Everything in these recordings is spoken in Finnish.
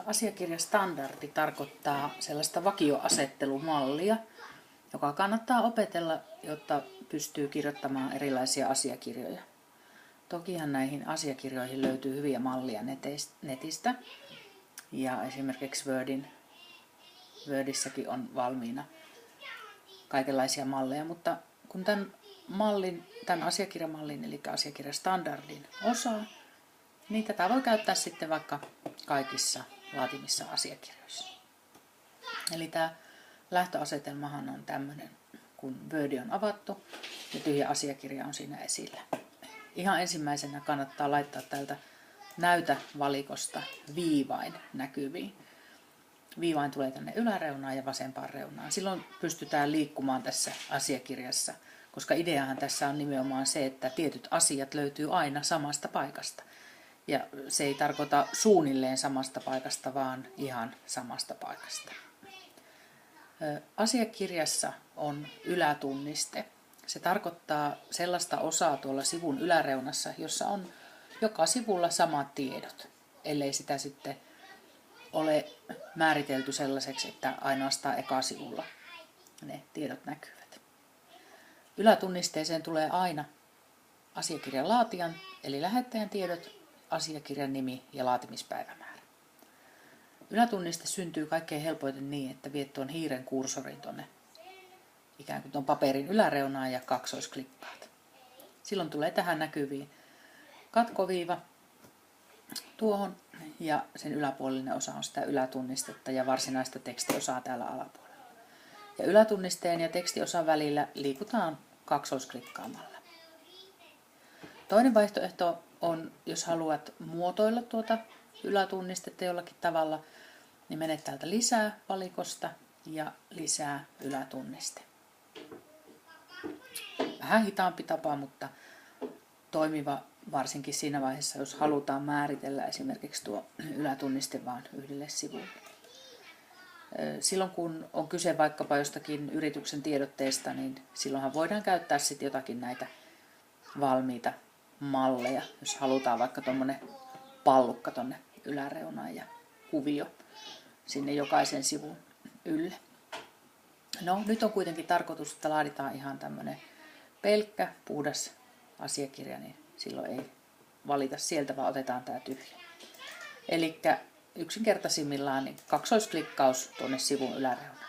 Asiakirjastandardi tarkoittaa sellaista vakioasettelumallia, joka kannattaa opetella, jotta pystyy kirjoittamaan erilaisia asiakirjoja. Tokihan näihin asiakirjoihin löytyy hyviä mallia netistä ja esimerkiksi Wordissäkin on valmiina kaikenlaisia malleja, mutta kun tämän asiakirjamallin eli asiakirjastandardin osaa, niin tätä voi käyttää sitten vaikka kaikissa laatimissa asiakirjoissa. Eli tämä lähtöasetelmahan on tämmöinen, kun Word on avattu ja tyhjä asiakirja on siinä esillä. Ihan ensimmäisenä kannattaa laittaa tältä näytä-valikosta viivain näkyviin. Viivain tulee tänne yläreunaan ja vasempaan reunaan. Silloin pystytään liikkumaan tässä asiakirjassa, koska ideahan tässä on nimenomaan se, että tietyt asiat löytyy aina samasta paikasta. Ja se ei tarkoita suunnilleen samasta paikasta, vaan ihan samasta paikasta. Asiakirjassa on ylätunniste. Se tarkoittaa sellaista osaa tuolla sivun yläreunassa, jossa on joka sivulla samat tiedot, ellei sitä sitten ole määritelty sellaiseksi, että ainoastaan eka sivulla ne tiedot näkyvät. Ylätunnisteeseen tulee aina asiakirjan laatijan eli lähettäjän tiedot, asiakirjan nimi ja laatimispäivämäärä. Ylätunniste syntyy kaikkein helpoiten niin, että viet tuon hiiren kursorin tuonne ikään kuin tuon paperin yläreunaan ja kaksoisklikkaat. Silloin tulee tähän näkyviin katkoviiva tuohon ja sen yläpuolinen osa on sitä ylätunnistetta ja varsinaista tekstiosaa täällä alapuolella. Ja ylätunnisteen ja tekstiosan välillä liikutaan kaksoisklikkaamalla. Toinen vaihtoehto on, jos haluat muotoilla tuota ylätunnistetta jollakin tavalla, niin menet täältä lisää valikosta ja lisää ylätunniste. Vähän hitaampi tapa, mutta toimiva varsinkin siinä vaiheessa, jos halutaan määritellä esimerkiksi tuo ylätunniste vain yhdelle sivulle. Silloin kun on kyse vaikkapa jostakin yrityksen tiedotteesta, niin silloinhan voidaan käyttää sitten jotakin näitä valmiita malleja, jos halutaan vaikka tuommoinen pallukka tuonne yläreunaan ja kuvio sinne jokaisen sivun ylle. No, nyt on kuitenkin tarkoitus, että laaditaan ihan tämmöinen pelkkä, puhdas asiakirja, niin silloin ei valita sieltä, vaan otetaan tämä tyhjä. Eli yksinkertaisimmillaan niin kaksoisklikkaus tuonne sivun yläreunaan.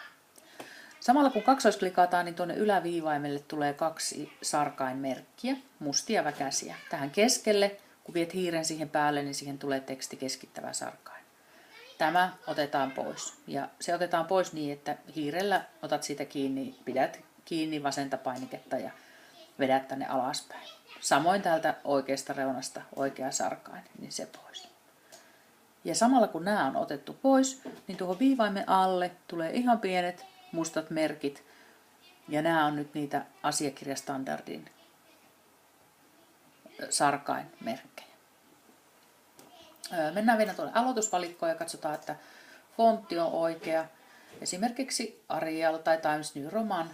Samalla kun kaksoisklikataan, niin tuonne yläviivaimelle tulee 2 sarkainmerkkiä, mustia väkäsiä. Tähän keskelle, kun viet hiiren siihen päälle, niin siihen tulee teksti keskittävä sarkain. Tämä otetaan pois. Ja se otetaan pois niin, että hiirellä otat siitä kiinni, pidät kiinni vasenta painiketta ja vedät tänne alaspäin. Samoin täältä oikeasta reunasta oikea sarkain, niin se pois. Ja samalla kun nämä on otettu pois, niin tuohon viivaimen alle tulee ihan pienet mustat merkit. Ja nämä on nyt niitä asiakirjastandardin sarkainmerkkejä. Mennään vielä tuolle aloitusvalikkoon ja katsotaan, että fontti on oikea. Esimerkiksi Arial tai Times New Roman.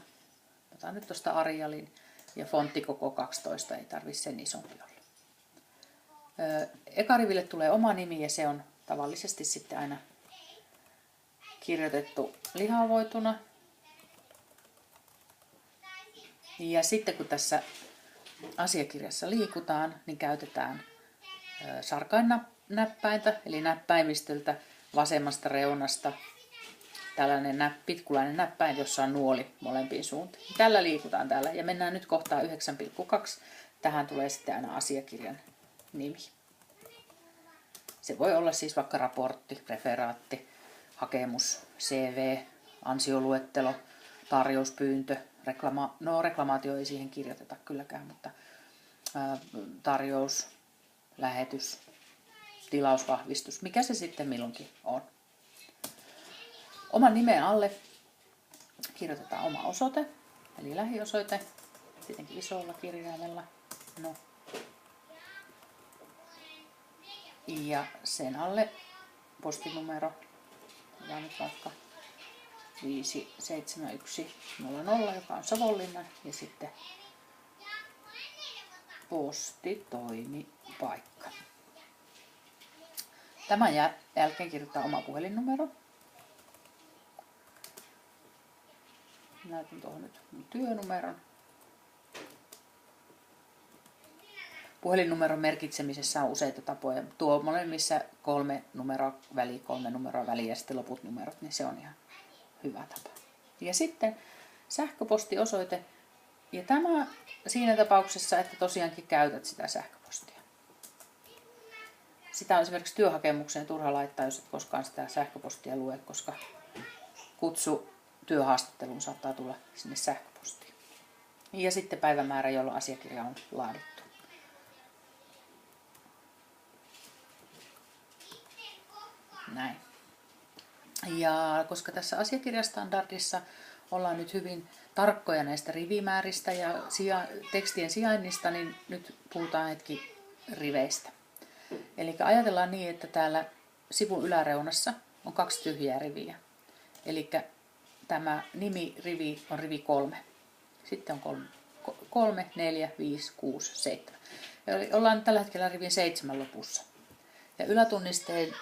Otan nyt tuosta Arialin ja fontti koko 12, ei tarvitse sen isompi olla. Eka riville tulee oma nimi ja se on tavallisesti sitten aina kirjoitettu lihavoituna. Ja sitten kun tässä asiakirjassa liikutaan, niin käytetään sarkainnäppäintä, eli näppäimistöltä vasemmasta reunasta tällainen pitkulainen näppäin, jossa on nuoli molempiin suuntiin. Tällä liikutaan täällä ja mennään nyt kohtaan 9,2. Tähän tulee sitten aina asiakirjan nimi. Se voi olla siis vaikka raportti, referaatti, hakemus, CV, ansioluettelo, tarjouspyyntö, reklamaatio ei siihen kirjoiteta kylläkään, mutta tarjous, lähetys, tilausvahvistus, mikä se sitten milloinkin on. Oman nimen alle kirjoitetaan oma osoite, eli lähiosoite, tietenkin isolla kirjaimella. No. Ja sen alle postinumero, otetaan nyt vaikka 57100, joka on Savonlinna, ja sitten postitoimipaikka. Tämän jälkeen kirjoittaa oma puhelinnumero. Näytän tuohon nyt mun työnumeron. Puhelinnumeron merkitsemisessä on useita tapoja. Tuo molemmissa 3 numeroa väliä ja sitten loput numerot, niin se on ihan hyvä tapa. Ja sitten sähköpostiosoite. Ja tämä siinä tapauksessa, että tosiaankin käytät sitä sähköpostia. Sitä on esimerkiksi työhakemukseen turha laittaa, jos et koskaan sitä sähköpostia lue, koska kutsu työhaastatteluun saattaa tulla sinne sähköpostiin. Ja sitten päivämäärä, jolloin asiakirja on laadittu. Näin. Ja koska tässä asiakirjastandardissa ollaan nyt hyvin tarkkoja näistä rivimääristä ja tekstien sijainnista, niin nyt puhutaan hetki riveistä. Eli ajatellaan niin, että täällä sivun yläreunassa on 2 tyhjää riviä. Eli tämä nimirivi on rivi 3. Sitten on 3, 4, 5, 6, 7. Ja ollaan tällä hetkellä rivin 7 lopussa. Ja ylätunnisteen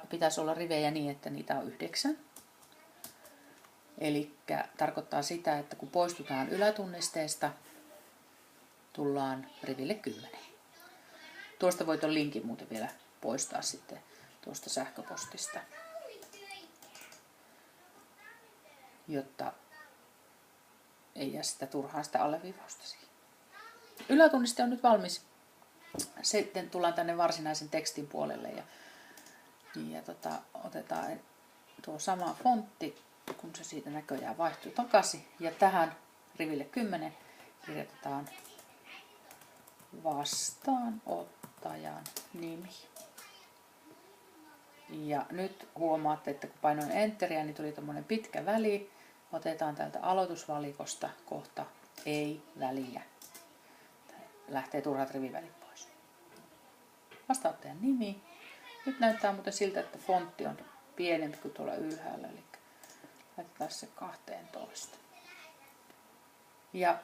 pitäisi olla rivejä niin, että niitä on 9. Eli tarkoittaa sitä, että kun poistutaan ylätunnisteesta, tullaan riville 10. Tuosta voi tuon linkin muuten vielä poistaa sitten tuosta sähköpostista, jotta ei jää sitä turhaa sitä alleviivausta siihen. Ylätunniste on nyt valmis. Sitten tullaan tänne varsinaisen tekstin puolelle ja otetaan tuo sama fontti, kun se siitä näköjään vaihtuu takaisin. Ja tähän riville 10 kirjoitetaan vastaanottajan nimi. Ja nyt huomaatte, että kun painoin enteriä, niin tuli tämmöinen pitkä väli. Otetaan täältä aloitusvalikosta kohta ei väliä. Lähtee turhat rivivälit pois. Vastaanottajan nimi. Nyt näyttää muuten siltä, että fontti on pienempi kuin tuolla ylhäällä. Eli laitetaan se 12. Ja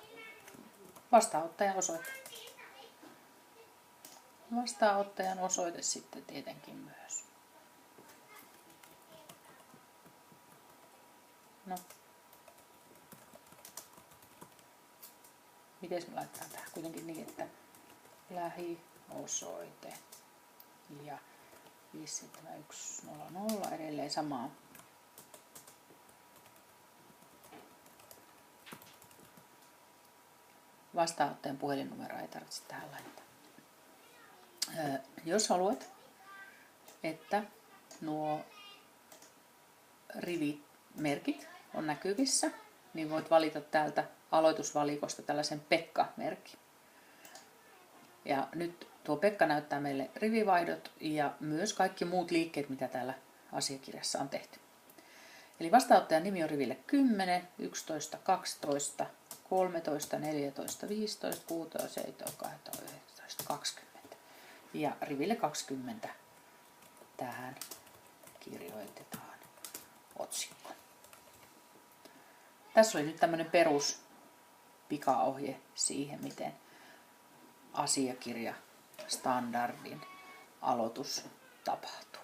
vastaanottajan osoite. Vastaanottajan osoite sitten tietenkin myös. No. Miten me laitetaan tähän kuitenkin niin, että lähiosoite ja 57100 edelleen samaa. Vastaanottajan puhelinnumeroa ei tarvitse tähän laittaa. Jos haluat, että nuo rivimerkit on näkyvissä, niin voit valita täältä aloitusvalikosta tällaisen Pekka-merkin. Ja nyt tuo Pekka näyttää meille rivivaihdot ja myös kaikki muut liikkeet, mitä täällä asiakirjassa on tehty. Eli vastaanottajan nimi on riville 10, 11, 12, 13, 14, 15, 16, 17, 18, 19, 20. Ja riville 20 tähän kirjoitetaan otsikko. Tässä oli nyt tämmöinen perus pikaohje siihen, miten asiakirja standardin aloitus tapahtuu.